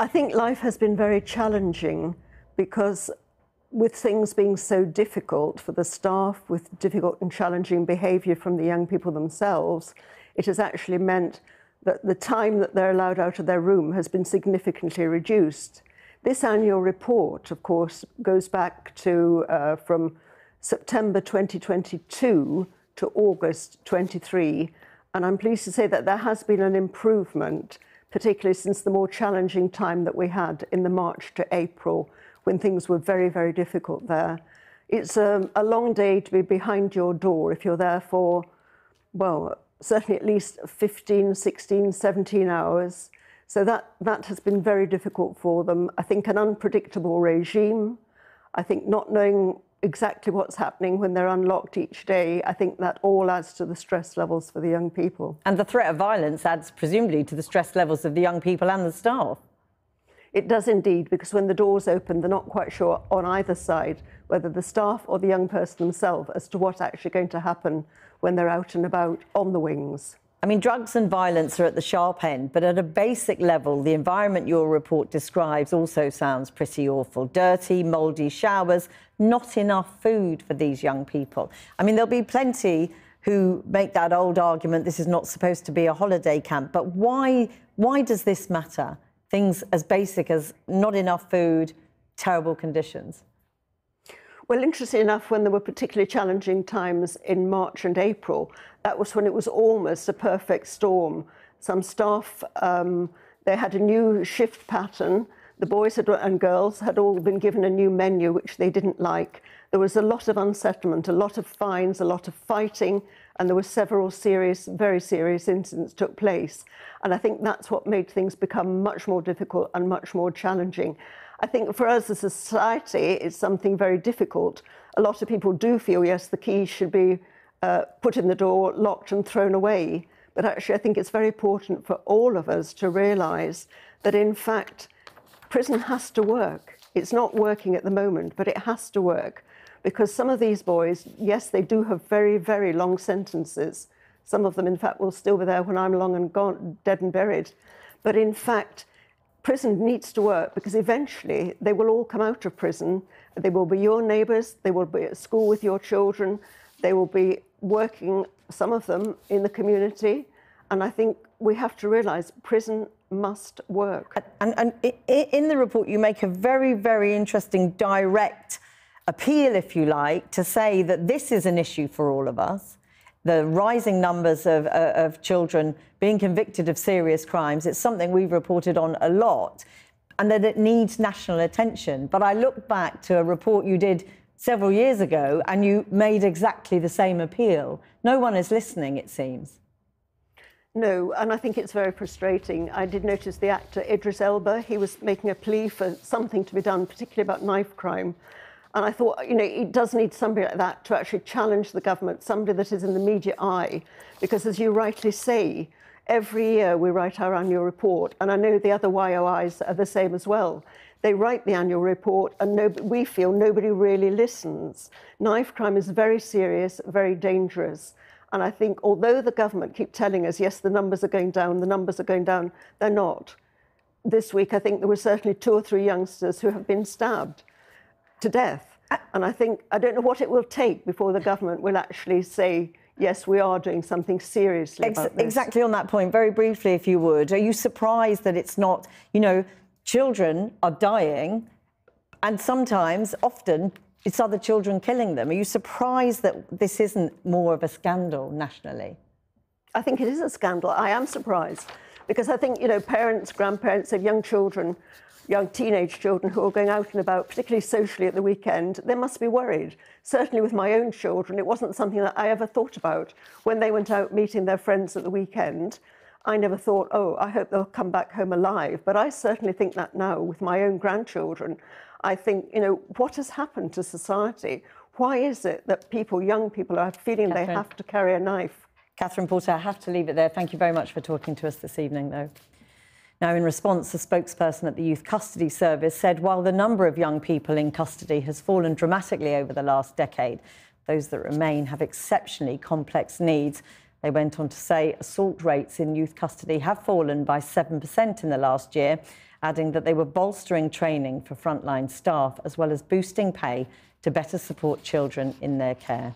I think life has been very challenging because with things being so difficult for the staff, with difficult and challenging behaviour from the young people themselves, it has actually meant that the time that they're allowed out of their room has been significantly reduced. This annual report, of course, goes back to from September 2022 to August 23, and I'm pleased to say that there has been an improvement, particularly since the more challenging time that we had in the March to April, when things were very, very difficult there. It's a long day to be behind your door if you're there for, well, certainly at least 15, 16, 17 hours. So that has been very difficult for them. I think an unpredictable regime, I think not knowing exactly what's happening when they're unlocked each day, I think that all adds to the stress levels for the young people. And the threat of violence adds presumably to the stress levels of the young people and the staff. It does indeed, because when the doors open, they're not quite sure on either side, whether the staff or the young person themselves, as to what's actually going to happen when they're out and about on the wings. I mean, drugs and violence are at the sharp end, but at a basic level, the environment your report describes also sounds pretty awful. Dirty, mouldy showers, not enough food for these young people. I mean, there'll be plenty who make that old argument, this is not supposed to be a holiday camp, but why does this matter? Things as basic as not enough food, terrible conditions. Well, interestingly enough, when there were particularly challenging times in March and April, that was when it was almost a perfect storm. Some staff, they had a new shift pattern. The boys and girls had all been given a new menu, which they didn't like. There was a lot of unsettlement, a lot of fines, a lot of fighting, and there were several serious, very serious incidents took place. And I think that's what made things become much more difficult and much more challenging. I think for us as a society, it's something very difficult. A lot of people do feel, yes, the keys should be put in the door, locked and thrown away. But actually, I think it's very important for all of us to realise that, in fact, prison has to work. It's not working at the moment, but it has to work. Because some of these boys, yes, they do have very, very long sentences. Some of them, in fact, will still be there when I'm long and gone, dead and buried. But in fact, prison needs to work because eventually they will all come out of prison. They will be your neighbours, they will be at school with your children, they will be working, some of them, in the community. And I think we have to realise prison must work. And in the report, you make a very, very interesting direct appeal, if you like, to say that this is an issue for all of us. The rising numbers of children being convicted of serious crimes, it's something we've reported on a lot, and that it needs national attention. But I look back to a report you did several years ago, and you made exactly the same appeal. No one is listening, it seems. No, and I think it's very frustrating. I did notice the actor Idris Elba, he was making a plea for something to be done, particularly about knife crime. And I thought, you know, it does need somebody like that to actually challenge the government, somebody that is in the media eye. Because as you rightly say, every year we write our annual report, and I know the other YOIs are the same as well. They write the annual report, and we feel nobody really listens. Knife crime is very serious, very dangerous. And I think although the government keep telling us, yes, the numbers are going down, the numbers are going down, they're not. This week, I think there were certainly 2 or 3 youngsters who have been stabbed to death. And I think, I don't know what it will take before the government will actually say, yes, we are doing something seriously about this. Exactly on that point, very briefly, if you would. Are you surprised that it's not, you know, children are dying and sometimes, often, it's other children killing them. Are you surprised that this isn't more of a scandal nationally? I think it is a scandal. I am surprised because I think, you know, parents, grandparents of young children, young teenage children who are going out and about, particularly socially at the weekend, they must be worried. Certainly with my own children, it wasn't something that I ever thought about. When they went out meeting their friends at the weekend, I never thought, oh, I hope they'll come back home alive. But I certainly think that now with my own grandchildren. I think, you know, what has happened to society? Why is it that people, young people, are feeling they have to carry a knife? Catherine Porter, I have to leave it there. Thank you very much for talking to us this evening, though. Now, in response, the spokesperson at the Youth Custody Service said while the number of young people in custody has fallen dramatically over the last decade, those that remain have exceptionally complex needs. They went on to say assault rates in youth custody have fallen by 7% in the last year, adding that they were bolstering training for frontline staff as well as boosting pay to better support children in their care.